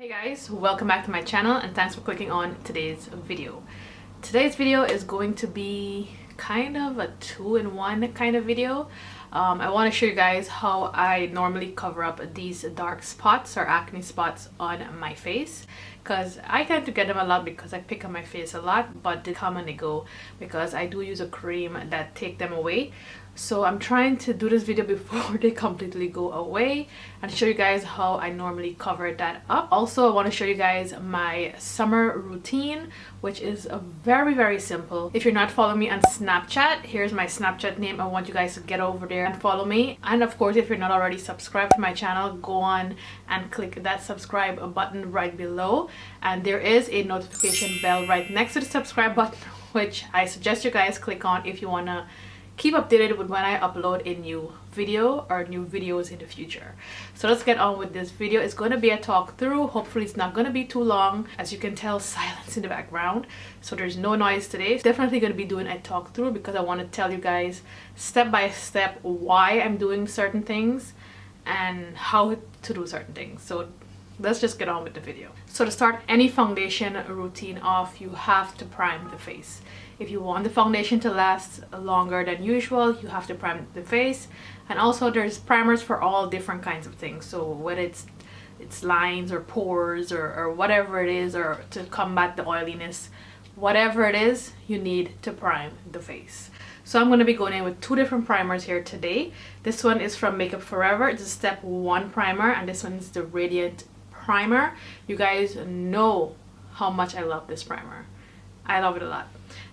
Hey guys, welcome back to my channel and thanks for clicking on today's video. Today's video is going to be kind of a two-in-one kind of video. I want to show you guys how I normally cover up these dark spots or acne spots on my face, because I tend to get them a lot because I pick on my face a lot, but they come and they go because I do use a cream that take them away. So I'm trying to do this video before they completely go away and show you guys how I normally cover that up. Also, I want to show you guys my summer routine, which is very simple. If you're not following me on Snapchat, here's my Snapchat name. I want you guys to get over there and follow me. And of course, if you're not already subscribed to my channel, go on and click that subscribe button right below. And there is a notification bell right next to the subscribe button, which I suggest you guys click on if you want to keep updated with when I upload a new video or new videos in the future. So let's get on with this video. It's going to be a talk through. Hopefully it's not going to be too long. As you can tell, silence in the background, so there's no noise today. It's definitely going to be doing a talk through because I want to tell you guys step by step why I'm doing certain things and how to do certain things. So let's just get on with the video. So to start any foundation routine off, you have to prime the face. If you want the foundation to last longer than usual, you have to prime the face. And also there's primers for all different kinds of things. So whether it's lines or pores or whatever it is, or to combat the oiliness, whatever it is, you need to prime the face. So I'm going to be going in with two different primers here today. This one is from Makeup Forever. It's a step 1 primer, and this one is the Radiant Primer. You guys know how much I love this primer. I love it a lot,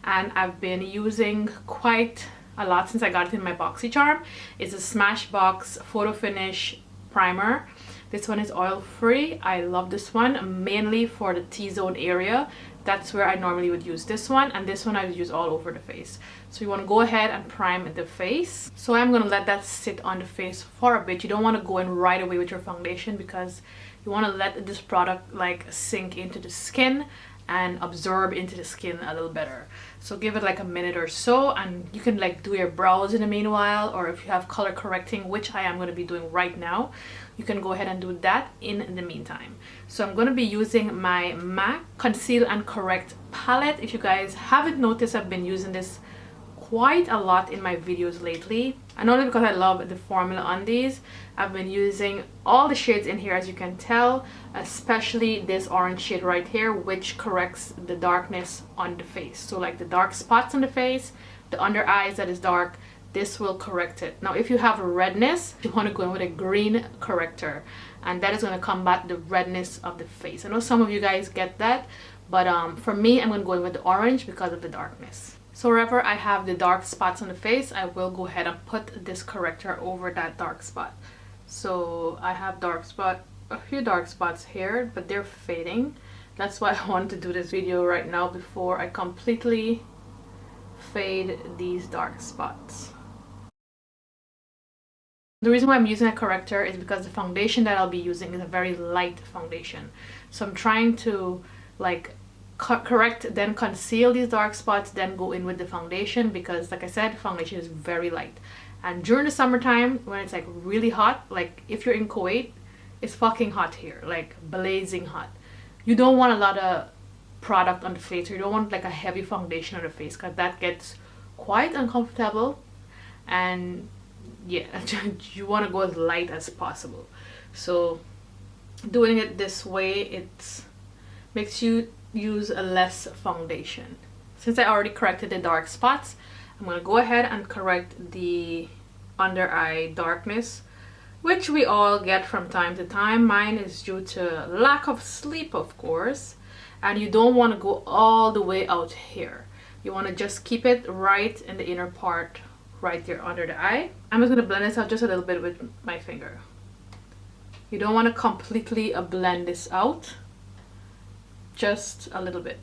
and I've been using quite a lot since I got it in my BoxyCharm. It's a Smashbox Photo Finish Primer. This one is oil free. I love this one mainly for the T-zone area. That's where I normally would use this one, and this one I would use all over the face. So you want to go ahead and prime the face. So I'm going to let that sit on the face for a bit. You don't want to go in right away with your foundation because you want to let this product like sink into the skin and absorb into the skin a little better. So give it like a minute or so, and you can like do your brows in the meanwhile, or if you have color correcting, which I am going to be doing right now, you can go ahead and do that in the meantime. So I'm going to be using my M.A.C Conceal and Correct palette. If you guys haven't noticed, I've been using this quite a lot in my videos lately, and only because I love the formula on these. I've been using all the shades in here, as you can tell, especially this orange shade right here, which corrects the darkness on the face. So like the dark spots on the face, the under eyes that is dark, this will correct it. Now if you have redness, you want to go in with a green corrector, and that is going to combat the redness of the face. I know some of you guys get that, but for me, I'm going to go in with the orange because of the darkness. So wherever I have the dark spots on the face, I will go ahead and put this corrector over that dark spot. So I have a few dark spots here, but they're fading. That's why I wanted to do this video right now before I completely fade these dark spots. The reason why I'm using a corrector is because the foundation that I'll be using is a very light foundation. So I'm trying to like correct, then conceal these dark spots, then go in with the foundation, because like I said, foundation is very light. And during the summertime when it's like really hot, like if you're in Kuwait, it's fucking hot here, like blazing hot. You don't want a lot of product on the face, or you don't want like a heavy foundation on the face, because that gets quite uncomfortable. And yeah, you want to go as light as possible. So doing it this way, it makes you use a less foundation. Since I already corrected the dark spots, I'm going to go ahead and correct the under eye darkness, which we all get from time to time. Mine is due to lack of sleep, of course, and you don't want to go all the way out here. You want to just keep it right in the inner part right there under the eye. I'm just going to blend this out just a little bit with my finger. You don't want to completely blend this out, just a little bit.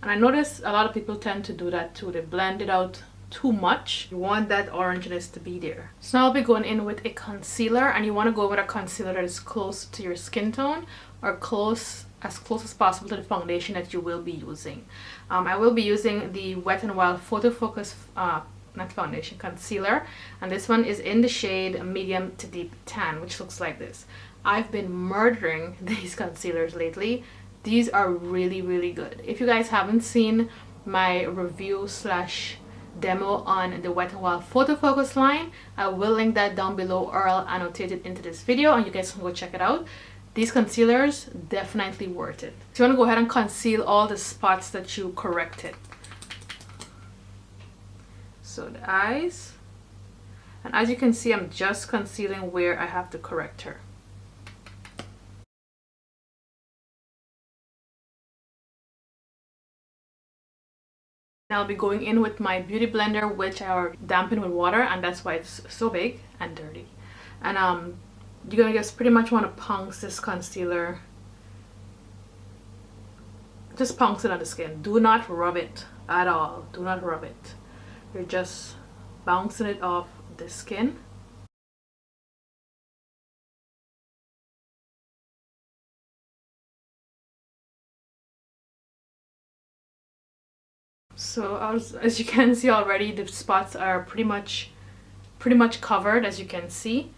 And I notice a lot of people tend to do that too. They blend it out too much. You want that orangeness to be there. So now I'll be going in with a concealer, and you want to go with a concealer that is close to your skin tone, or as close as possible to the foundation that you will be using. I will be using the Wet n Wild Photo Focus not foundation, concealer, and this one is in the shade medium to deep tan, which looks like this. I've been murdering these concealers lately. These are really, really good. If you guys haven't seen my review slash demo on the Wet n Wild photo focus line, I will link that down below, or I'll annotate it into this video and you guys can go check it out. These concealers, definitely worth it. So you want to go ahead and conceal all the spots that you corrected. So the eyes, and as you can see, I'm just concealing where I have the corrector. I'll be going in with my beauty blender, which I already dampened with water, and that's why it's so big and dirty. And you're gonna just pretty much want to pounce this concealer. Just pounce it on the skin. Do not rub it at all. Do not rub it. You're just bouncing it off the skin. So as you can see already, the spots are pretty much covered, as you can see,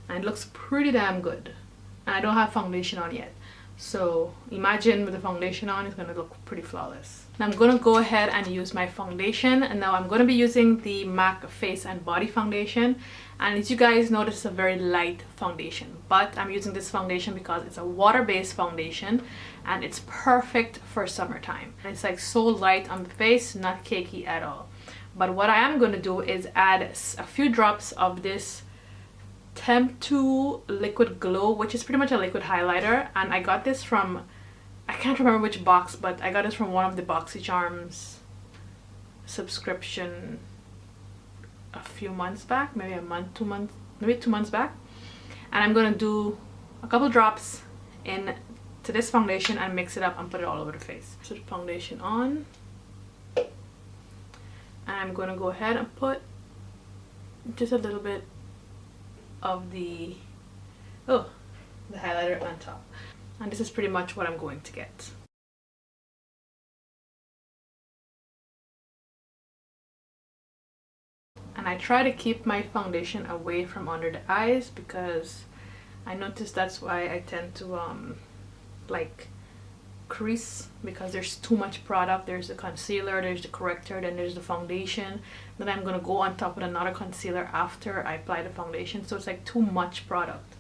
and it looks pretty damn good. And I don't have foundation on yet, so imagine with the foundation on, it's gonna look pretty flawless. Now I'm gonna go ahead and use my foundation, and now I'm gonna be using the M.A.C face and body foundation. And as you guys know, this is a very light foundation, but I'm using this foundation because it's a water-based foundation and it's perfect for summertime. And it's like so light on the face, not cakey at all. But what I am going to do is add a few drops of this Temp 2 Liquid Glow, which is pretty much a liquid highlighter. And I got this from, I can't remember which box, but I got this from one of the BoxyCharms subscription a few months back, maybe a month, 2 months, maybe 2 months back. And I'm gonna do a couple drops in to this foundation and mix it up and put it all over the face. So the foundation on, and I'm gonna go ahead and put just a little bit of the highlighter on top. And this is pretty much what I'm going to get. And I try to keep my foundation away from under the eyes because I noticed that's why I tend to like crease, because there's too much product. There's the concealer, there's the corrector, then there's the foundation. Then I'm gonna go on top with another concealer after I apply the foundation, so it's like too much product.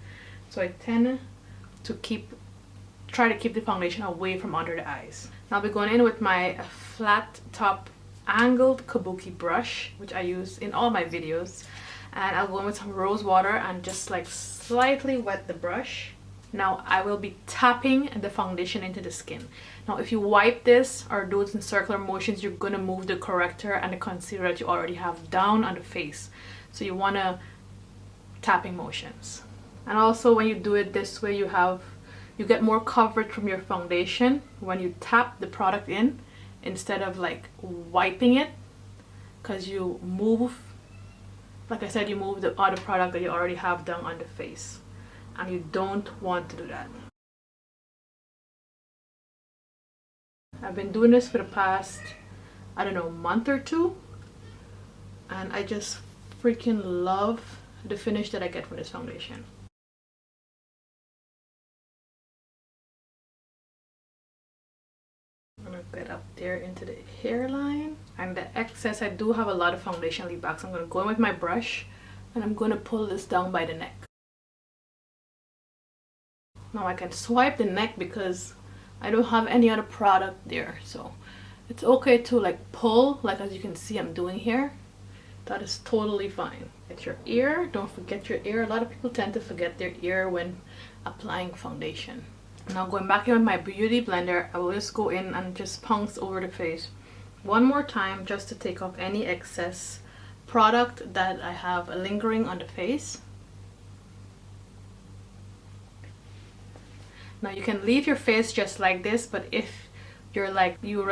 So I tend to try to keep the foundation away from under the eyes. Now I'll be going in with my flat top angled kabuki brush, which I use in all my videos, and I'll go in with some rose water and just like slightly wet the brush. Now I will be tapping the foundation into the skin. Now if you wipe this or do it in circular motions, you're gonna move the corrector and the concealer that you already have down on the face. So you wanna tapping motions. And also when you do it this way, you get more coverage from your foundation when you tap the product in instead of like wiping it, because you move, like I said, you move the other product that you already have down on the face, and you don't want to do that. I've been doing this for the past, I don't know, month or two, and I just freaking love the finish that I get from this foundation. I'm gonna get up there into the hairline, and the excess, I do have a lot of foundation leave back, so I'm gonna go in with my brush and I'm gonna pull this down by the neck. Now I can swipe the neck because I don't have any other product there, so it's okay to like pull, like as you can see I'm doing here. That is totally fine. Get your ear, don't forget your ear. A lot of people tend to forget their ear when applying foundation. Now going back in with my beauty blender, I will just go in and just pounce over the face one more time just to take off any excess product that I have lingering on the face. Now you can leave your face just like this, but if you're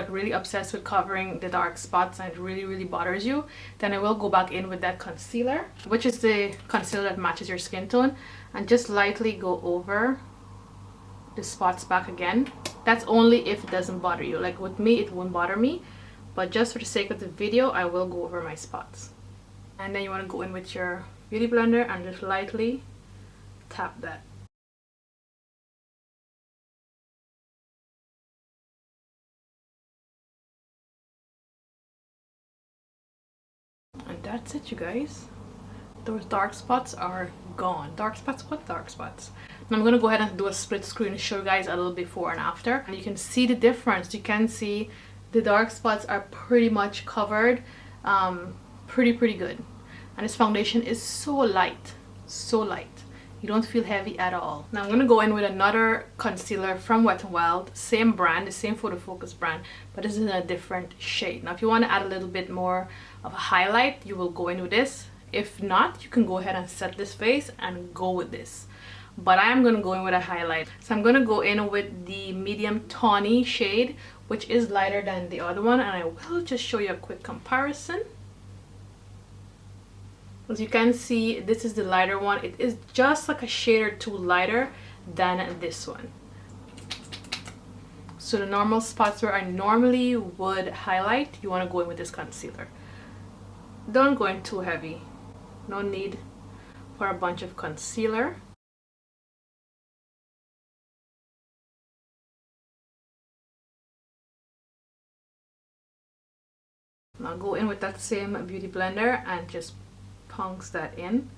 really obsessed with covering the dark spots and it really bothers you, then I will go back in with that concealer, which is the concealer that matches your skin tone, and just lightly go over the spots back again. That's only if it doesn't bother you. Like with me, it won't bother me, but just for the sake of the video, I will go over my spots. And then you want to go in with your beauty blender and just lightly tap that. that's it, you guys. Those dark spots are gone. Dark spots? What dark spots? And I'm gonna go ahead and do a split screen to show you guys a little before and after, and you can see the difference. You can see the dark spots are pretty much covered, pretty good. And this foundation is so light, so light. You don't feel heavy at all. Now I'm gonna go in with another concealer from Wet n Wild, same brand, the same photo focus brand, but this is in a different shade. Now if you want to add a little bit more of a highlight, you will go in with this. If not, you can go ahead and set this face and go with this, but I am gonna go in with a highlight. So I'm gonna go in with the medium Tawny shade, which is lighter than the other one, and I will just show you a quick comparison. As you can see, this is the lighter one. It is just like a shade or two lighter than this one. So the normal spots where I normally would highlight, you want to go in with this concealer. Don't go in too heavy. No need for a bunch of concealer. Now go in with that same beauty blender and just punks that in.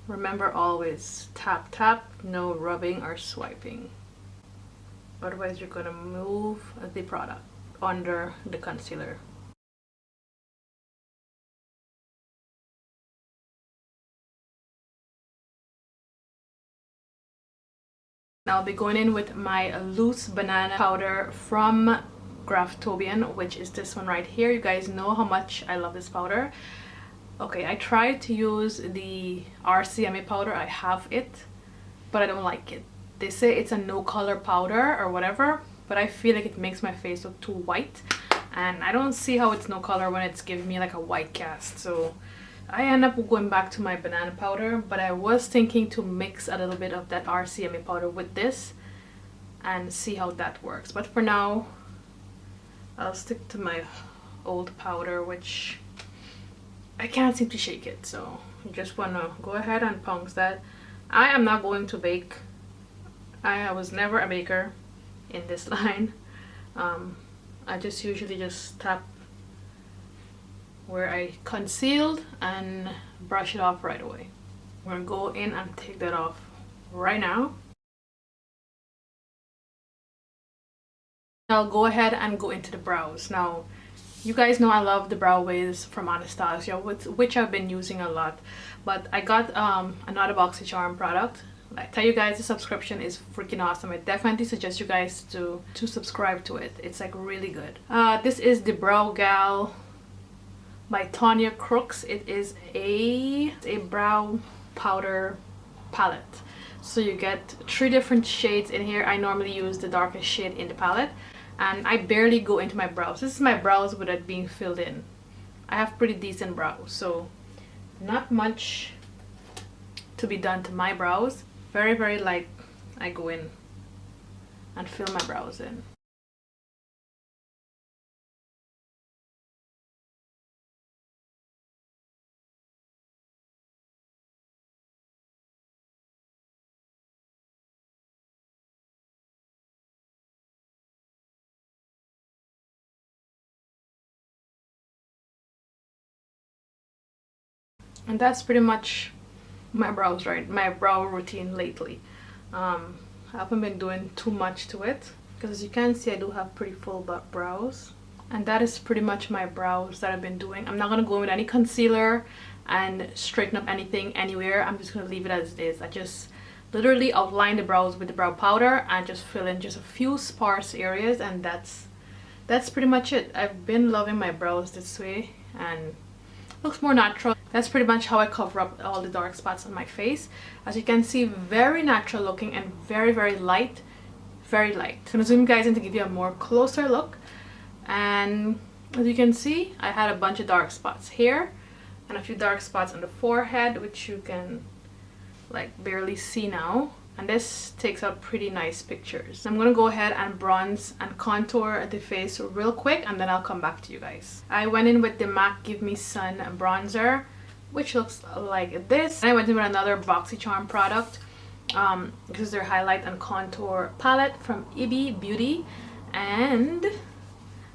Remember, always tap tap, no rubbing or swiping, otherwise you're gonna move the product under the concealer. Now I'll be going in with my loose banana powder from Graftobian, which is this one right here. You guys know how much I love this powder. Okay, I tried to use the RCMA powder. I have it, but I don't like it. They say it's a no color powder or whatever, but I feel like it makes my face look too white, and I don't see how it's no color when it's giving me like a white cast. So I end up going back to my banana powder, but I was thinking to mix a little bit of that RCMA powder with this and see how that works. But for now, I'll stick to my old powder, which I can't seem to shake it, so you just want to go ahead and punks that. I am not going to bake. I was never a baker in this line. I just usually just tap where I concealed and brush it off right away. I'm going to go in and take that off right now. I'll go ahead and go into the brows. Now, you guys know I love the brow waves from Anastasia, which I've been using a lot. But I got another BoxyCharm product. I tell you guys, the subscription is freaking awesome. I definitely suggest you guys to subscribe to it. It's like really good. This is the Brow Gal by Tanya Crooks. It is a brow powder palette. So you get 3 different shades in here. I normally use the darkest shade in the palette, and I barely go into my brows. This is my brows without being filled in. I have pretty decent brows, so not much to be done to my brows. Very light. I go in and fill my brows in. And that's pretty much my brows, right? My brow routine lately. I haven't been doing too much to it because, as you can see, I do have pretty full brows, and that is pretty much my brows that I've been doing. I'm not gonna go in with any concealer and straighten up anything anywhere. I'm just gonna leave it as it is. I just literally outline the brows with the brow powder and just fill in just a few sparse areas, and that's pretty much it. I've been loving my brows this way, and looks more natural. That's pretty much how I cover up all the dark spots on my face. As you can see, very natural looking and very light, very light. I'm gonna zoom you guys in to give you a more closer look. And as you can see, I had a bunch of dark spots here and a few dark spots on the forehead, which you can like barely see now. And this takes out pretty nice pictures. I'm gonna go ahead and bronze and contour the face real quick, and then I'll come back to you guys. I went in with the M.A.C Give Me Sun bronzer, which looks like this. And I went in with another BoxyCharm product. This is their highlight and contour palette from Ibi Beauty, and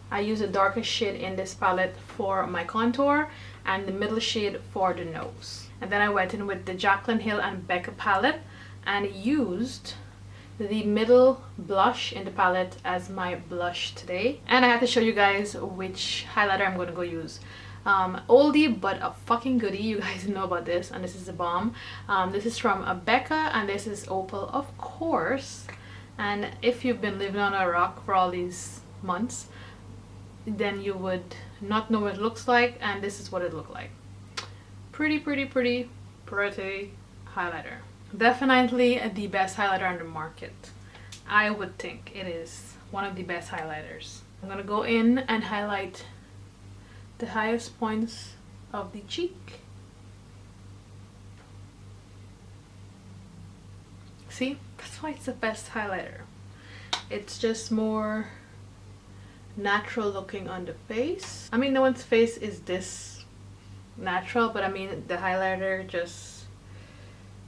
I use the darkest shade in this palette for my contour, and the middle shade for the nose. And then I went in with the Jaclyn Hill and Becca palette and used the middle blush in the palette as my blush today. And I had to show you guys which highlighter I'm gonna go use. Oldie but a fucking goodie, you guys know about this, and this is the bomb. This is from Becca and this is Opal, of course. And if you've been living on a rock for all these months, then you would not know what it looks like, and this is what it looked like. Pretty highlighter. Definitely the best highlighter on the market. I would think it is one of the best highlighters. I'm gonna go in and highlight the highest points of the cheek. See, that's why it's the best highlighter. It's just more natural looking on the face. I mean, no one's face is this natural, but I mean the highlighter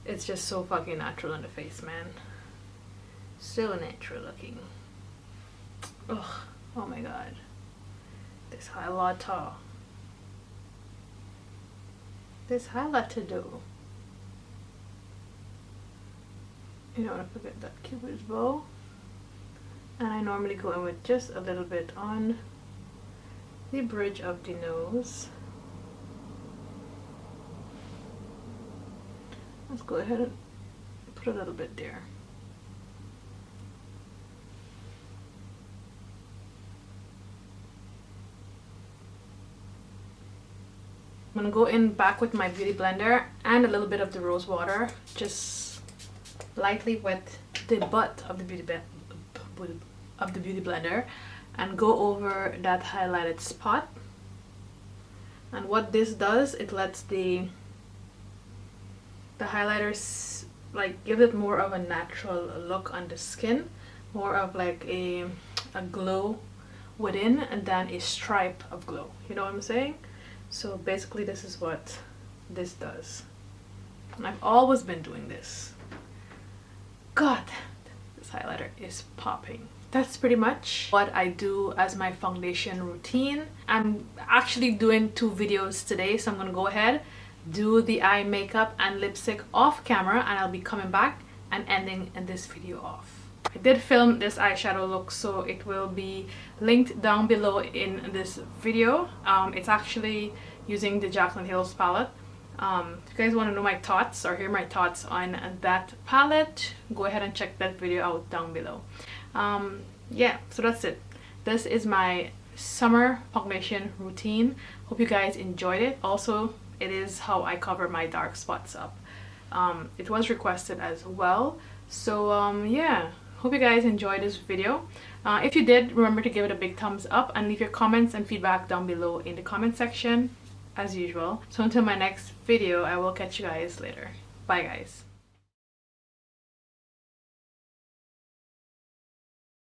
it's just so fucking natural on the face, man. So natural looking. Ugh, oh my god. This highlighter. This highlighter though. You don't want to forget that cupid's bow. And I normally go in with just a little bit on the bridge of the nose. Let's go ahead and put a little bit there. I'm gonna go in back with my beauty blender and a little bit of the rose water, just lightly wet the butt of the beauty blender and go over that highlighted spot. And what this does, it lets the highlighters like give it more of a natural look on the skin, more of like a glow within and then a stripe of glow, you know what I'm saying? So basically this is what this does, and I've always been doing this. God, this highlighter is popping. That's pretty much what I do as my foundation routine. I'm actually doing 2 videos today, so I'm gonna go ahead, do the eye makeup and lipstick off camera, and I'll be coming back and ending this video off. I did film this eyeshadow look, so it will be linked down below in this video. It's actually using the Jaclyn Hill's palette. If you guys want to know my thoughts or hear my thoughts on that palette, go ahead and check that video out down below. Yeah, so that's it. This is my summer foundation routine. Hope you guys enjoyed it. Also, it is how I cover my dark spots up. It was requested as well, so yeah, hope you guys enjoyed this video. If you did, remember to give it a big thumbs up and leave your comments and feedback down below in the comment section as usual. So until my next video, I will catch you guys later. Bye guys.